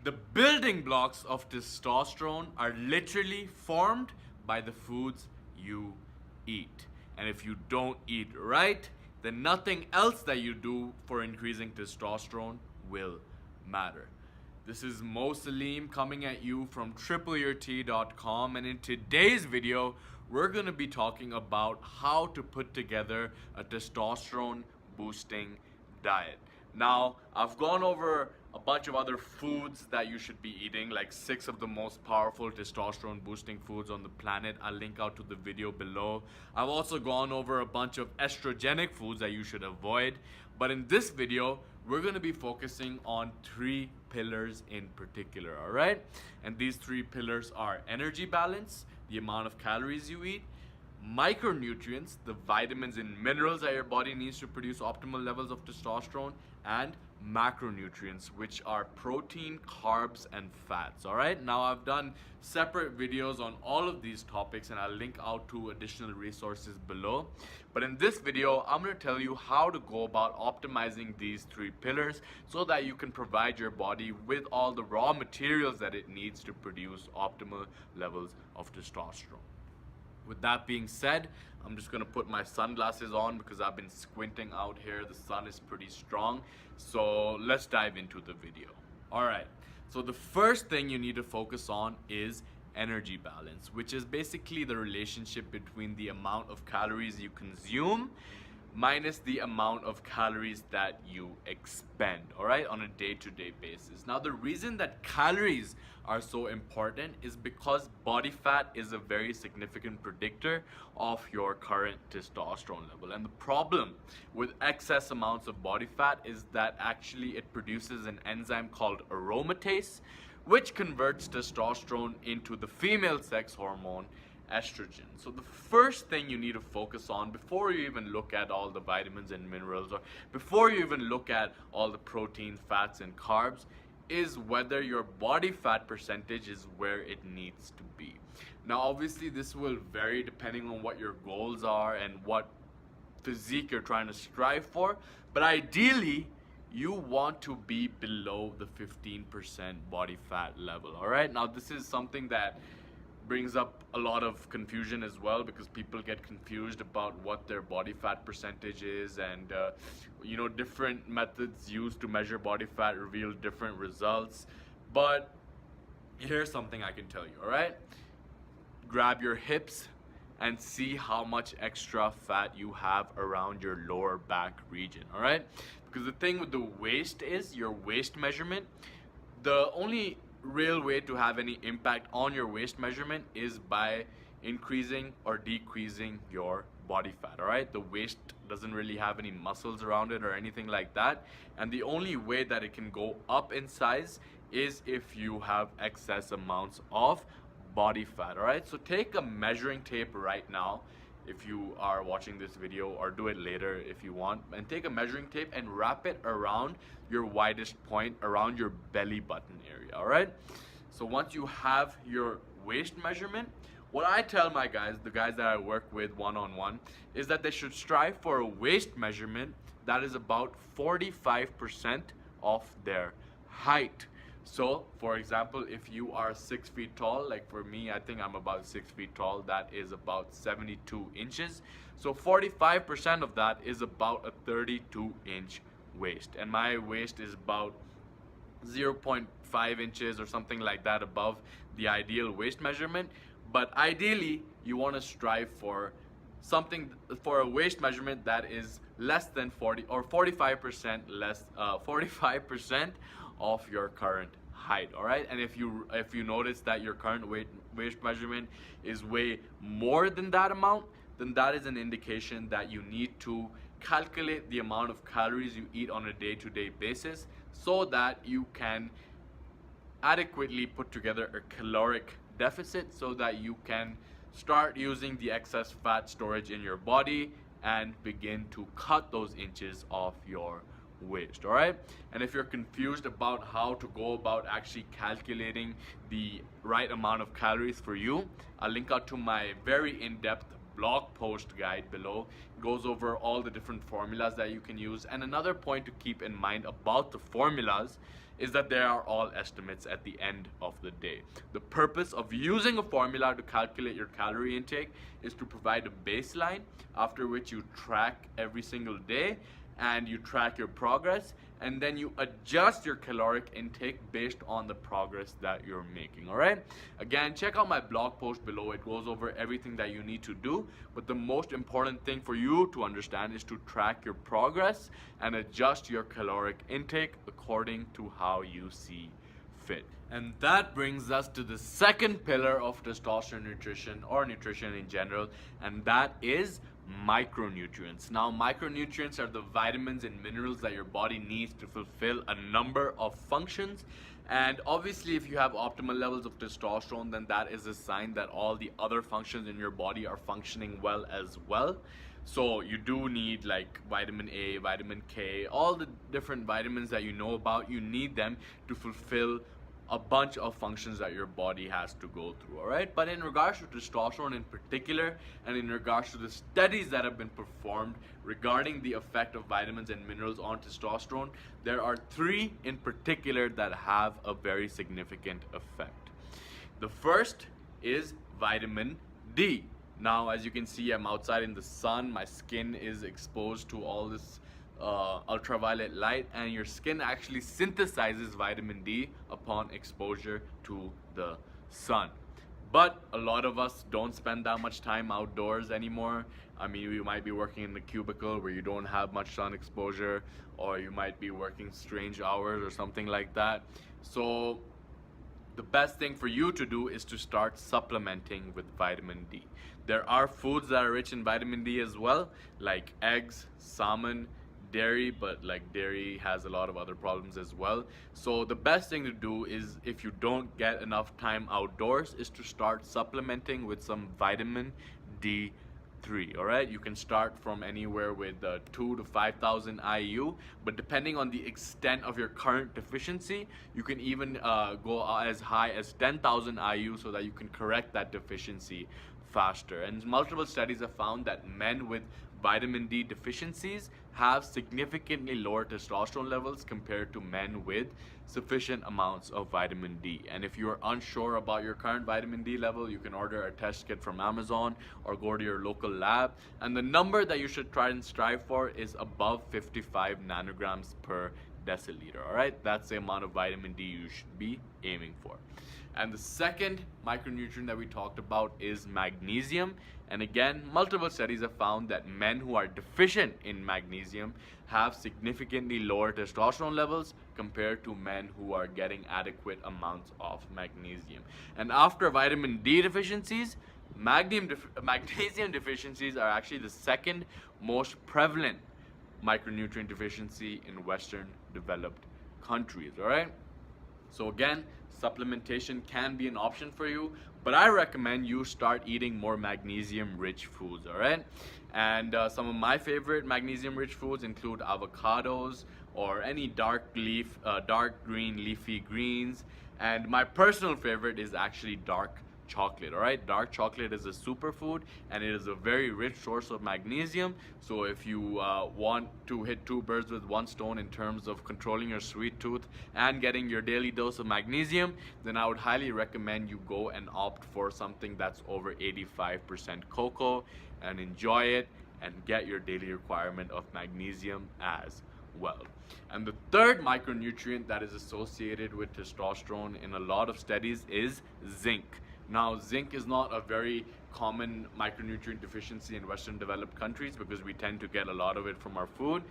The building blocks of testosterone are literally formed by the foods you eat. And if you don't eat right, then nothing else that you do for increasing testosterone will matter. This is Mo Salim coming at you from tripleyourt.com, and in today's video, we're going to be talking about how to put together a testosterone boosting diet. Now, I've gone over a bunch of other foods that you should be eating, like 6 of the most powerful testosterone boosting foods on the planet. I'll link out to the video below. I've also gone over a bunch of estrogenic foods that you should avoid. But in this video, we're going to be focusing on 3 pillars in particular, all right? And these 3 pillars are energy balance, the amount of calories you eat, micronutrients, the vitamins and minerals that your body needs to produce optimal levels of testosterone, and macronutrients, which are protein, carbs, and fats. All right, now I've done separate videos on all of these topics, and I'll link out to additional resources below. But in this video, I'm going to tell you how to go about optimizing these 3 pillars so that you can provide your body with all the raw materials that it needs to produce optimal levels of testosterone. With that being said, I'm just gonna put my sunglasses on because I've been squinting out here. The sun is pretty strong. So let's dive into the video. All right, so the first thing you need to focus on is energy balance, which is basically the relationship between the amount of calories you consume minus the amount of calories that you expend, all right, on a day-to-day basis. Now, the reason that calories are so important is because body fat is a very significant predictor of your current testosterone level. And the problem with excess amounts of body fat is that actually it produces an enzyme called aromatase, which converts testosterone into the female sex hormone estrogen. So the first thing you need to focus on before you even look at all the vitamins and minerals, or before you even look at all the protein, fats, and carbs, is whether your body fat percentage is where it needs to be. Now, obviously, this will vary depending on what your goals are and what physique you're trying to strive for, but ideally, you want to be below the 15% body fat level, all right? Now, this is something that brings up a lot of confusion as well, because people get confused about what their body fat percentage is, and different methods used to measure body fat reveal different results. But here's something I can tell you, all right? Grab your hips and see how much extra fat you have around your lower back region, all right? Because the thing with the waist is your waist measurement, the only real way to have any impact on your waist measurement is by increasing or decreasing your body fat, all right? The waist doesn't really have any muscles around it or anything like that, and the only way that it can go up in size is if you have excess amounts of body fat, all right? So take a measuring tape right now if you are watching this video, or do it later if you want, and take a measuring tape and wrap it around your widest point, around your belly button area, all right? So once you have your waist measurement, what I tell my guys, the guys that I work with one-on-one, is that they should strive for a waist measurement that is about 45% of their height. So, for example, if you are 6 feet tall, like for me, I think I'm about 6 feet tall, that is about 72 inches. So 45% of that is about a 32-inch waist. And my waist is about 0.5 inches or something like that above the ideal waist measurement. But ideally, you want to strive for a waist measurement that is less than 40 or 45% less, 45% of your current height, all right? And if you notice that your current waist measurement is way more than that amount, then that is an indication that you need to calculate the amount of calories you eat on a day-to-day basis so that you can adequately put together a caloric deficit so that you can start using the excess fat storage in your body and begin to cut those inches off your waist, all right? And if you're confused about how to go about actually calculating the right amount of calories for you, I'll link out to my very in-depth blog post guide below. It goes over all the different formulas that you can use. And another point to keep in mind about the formulas is that they are all estimates at the end of the day. The purpose of using a formula to calculate your calorie intake is to provide a baseline after which you track every single day and you track your progress, and then you adjust your caloric intake based on the progress that you're making. All right, again, check out my blog post below. It goes over everything that you need to do, but the most important thing for you to understand is to track your progress and adjust your caloric intake according to how you see fit. And that brings us to the second pillar of testosterone nutrition, or nutrition in general, and that is micronutrients. Now, micronutrients are the vitamins and minerals that your body needs to fulfill a number of functions. And obviously, if you have optimal levels of testosterone, then that is a sign that all the other functions in your body are functioning well as well. So you do need like vitamin A, vitamin K, all the different vitamins that you know about. You need them to fulfill a bunch of functions that your body has to go through. All right, but in regards to testosterone in particular, and in regards to the studies that have been performed regarding the effect of vitamins and minerals on testosterone, there are three in particular that have a very significant effect. The first is vitamin D. Now, as you can see, I'm outside in the sun. My skin is exposed to all this ultraviolet light, and your skin actually synthesizes vitamin D upon exposure to the sun. But a lot of us don't spend that much time outdoors anymore. I mean, you might be working in the cubicle where you don't have much sun exposure, or you might be working strange hours or something like that. So the best thing for you to do is to start supplementing with vitamin D. There are foods that are rich in vitamin D as well, like eggs, salmon, dairy, but like dairy has a lot of other problems as well. So the best thing to do is, if you don't get enough time outdoors, is to start supplementing with some vitamin D3. All right, you can start from anywhere with 2 to 5,000 IU, but depending on the extent of your current deficiency, you can even go as high as 10,000 IU so that you can correct that deficiency faster. And multiple studies have found that men with vitamin D deficiencies have significantly lower testosterone levels compared to men with sufficient amounts of vitamin D. And if you are unsure about your current vitamin D level, you can order a test kit from Amazon or go to your local lab. And the number that you should try and strive for is above 55 nanograms per deciliter. All right, that's the amount of vitamin D you should be aiming for. And the second micronutrient that we talked about is magnesium. And again, multiple studies have found that men who are deficient in magnesium have significantly lower testosterone levels compared to men who are getting adequate amounts of magnesium. And after vitamin D deficiencies, magnesium deficiencies are actually the second most prevalent micronutrient deficiency in Western developed countries. All right, so again, supplementation can be an option for you, but I recommend you start eating more magnesium rich foods. All right, and some of my favorite magnesium rich foods include avocados or any dark green leafy greens, and my personal favorite is actually dark chocolate. All right, dark chocolate is a superfood and it is a very rich source of magnesium. So if you want to hit two birds with one stone in terms of controlling your sweet tooth and getting your daily dose of magnesium, then I would highly recommend you go and opt for something that's over 85% cocoa and enjoy it and get your daily requirement of magnesium as well. And the third micronutrient that is associated with testosterone in a lot of studies is zinc. Now, zinc is not a very common micronutrient deficiency in Western developed countries because we tend to get a lot of it from our food,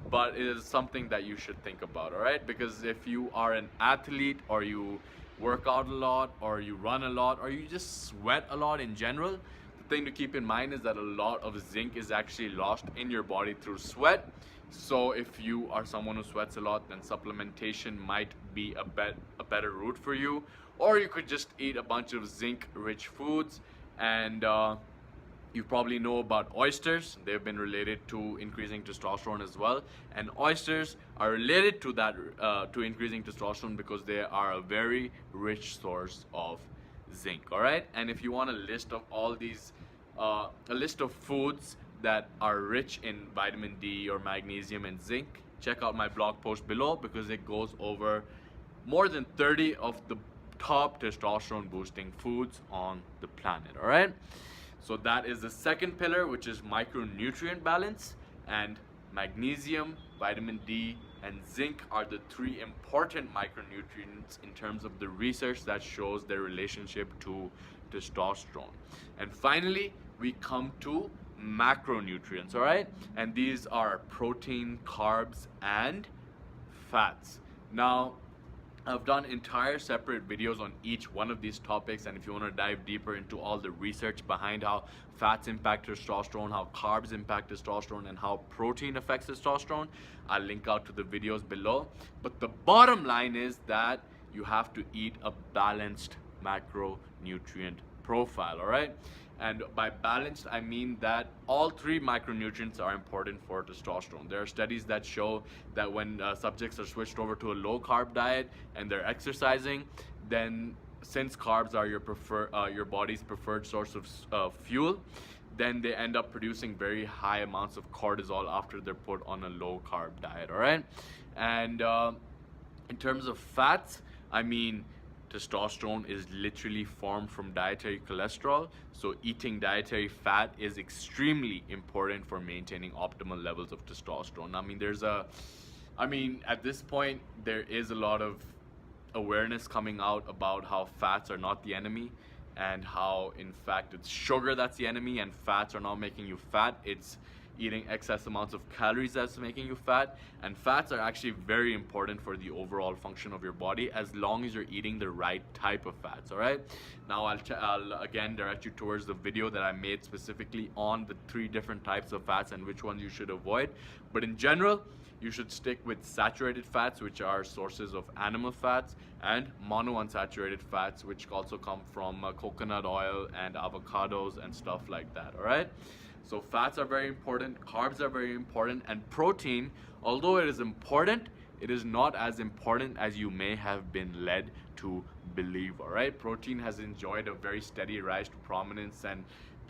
but it is something that you should think about, all right? Because if you are an athlete, or you work out a lot, or you run a lot, or you just sweat a lot in general, the thing to keep in mind is that a lot of zinc is actually lost in your body through sweat. So if you are someone who sweats a lot, then supplementation might be a better route for you. Or you could just eat a bunch of zinc rich foods. And you probably know about oysters. They've been related to increasing testosterone as well. And oysters are related to that, to increasing testosterone, because they are a very rich source of zinc. All right, and if you want a list of all these a list of foods that are rich in vitamin D or magnesium and zinc, check out my blog post below, because it goes over more than 30 of the top testosterone boosting foods on the planet. All right, so that is the second pillar, which is micronutrient balance. And magnesium, vitamin D, and zinc are the three important micronutrients in terms of the research that shows their relationship to testosterone. And finally, we come to macronutrients. All right, and these are protein, carbs, and fats. Now, I've done entire separate videos on each one of these topics, and if you want to dive deeper into all the research behind how fats impact testosterone, how carbs impact testosterone, and how protein affects testosterone, I'll link out to the videos below. But the bottom line is that you have to eat a balanced macronutrient profile, all right? And by balanced, I mean that all three micronutrients are important for testosterone. There are studies that show that when subjects are switched over to a low carb diet and they're exercising, then since carbs are your body's preferred source of fuel, then they end up producing very high amounts of cortisol after they're put on a low carb diet, all right? And in terms of fats, I mean, testosterone is literally formed from dietary cholesterol, so eating dietary fat is extremely important for maintaining optimal levels of testosterone. I mean, at this point, there is a lot of awareness coming out about how fats are not the enemy, and how, in fact, it's sugar that's the enemy, and fats are not making you fat. It's eating excess amounts of calories that's making you fat. And fats are actually very important for the overall function of your body, as long as you're eating the right type of fats. All right, now I'll again direct you towards the video that I made specifically on the 3 different types of fats and which ones you should avoid. But in general, you should stick with saturated fats, which are sources of animal fats, and monounsaturated fats, which also come from coconut oil and avocados and stuff like that. All right, so fats are very important, carbs are very important, and protein, although it is important, it is not as important as you may have been led to believe. All right, protein has enjoyed a very steady rise to prominence, and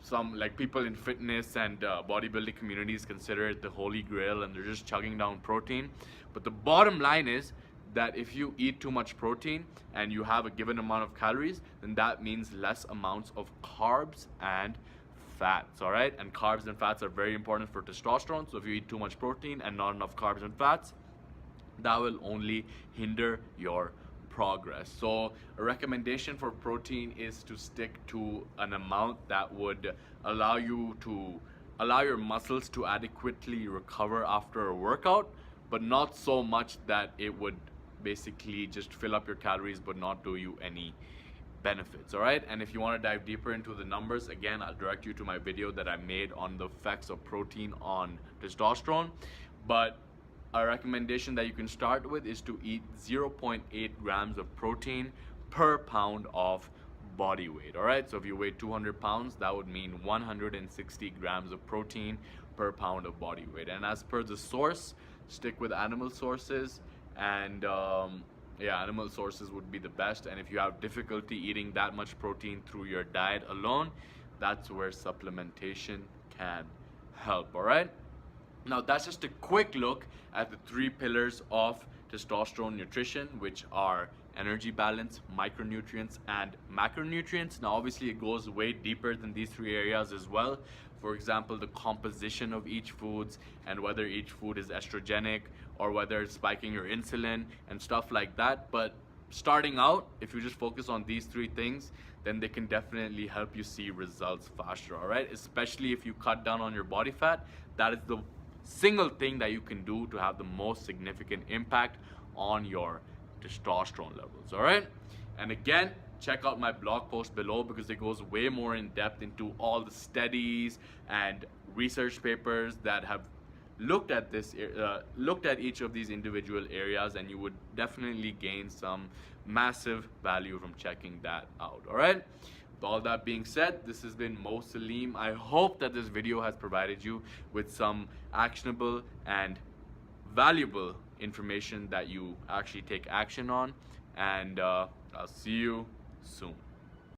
some, like, people in fitness and bodybuilding communities consider it the holy grail, and they're just chugging down protein. But the bottom line is that if you eat too much protein and you have a given amount of calories, then that means less amounts of carbs and fats. All right, and carbs and fats are very important for testosterone. So if you eat too much protein and not enough carbs and fats, that will only hinder your progress. So a recommendation for protein is to stick to an amount that would allow your muscles to adequately recover after a workout, but not so much that it would basically just fill up your calories but not do you any benefits. All right, and if you want to dive deeper into the numbers, again, I'll direct you to my video that I made on the effects of protein on testosterone. But a recommendation that you can start with is to eat 0.8 grams of protein per pound of body weight. All right, so if you weigh 200 pounds, that would mean 160 grams of protein per pound of body weight. And as per the source, stick with animal sources, and yeah, animal sources would be the best. And if you have difficulty eating that much protein through your diet alone, that's where supplementation can help. All right, now that's just a quick look at the 3 pillars of testosterone nutrition, which are energy balance, micronutrients, and macronutrients. Now obviously it goes way deeper than these 3 areas as well. For example, the composition of each foods, and whether each food is estrogenic or whether it's spiking your insulin and stuff like that. But starting out, if you just focus on these 3 things, then they can definitely help you see results faster. All right, especially if you cut down on your body fat. That is the single thing that you can do to have the most significant impact on your testosterone levels. All right, and again, check out my blog post below, because it goes way more in depth into all the studies and research papers that have looked at each of these individual areas, and you would definitely gain some massive value from checking that out. All right, with all that being said, this has been Mo Salim. I hope that this video has provided you with some actionable and valuable information that you actually take action on, and I'll see you soon.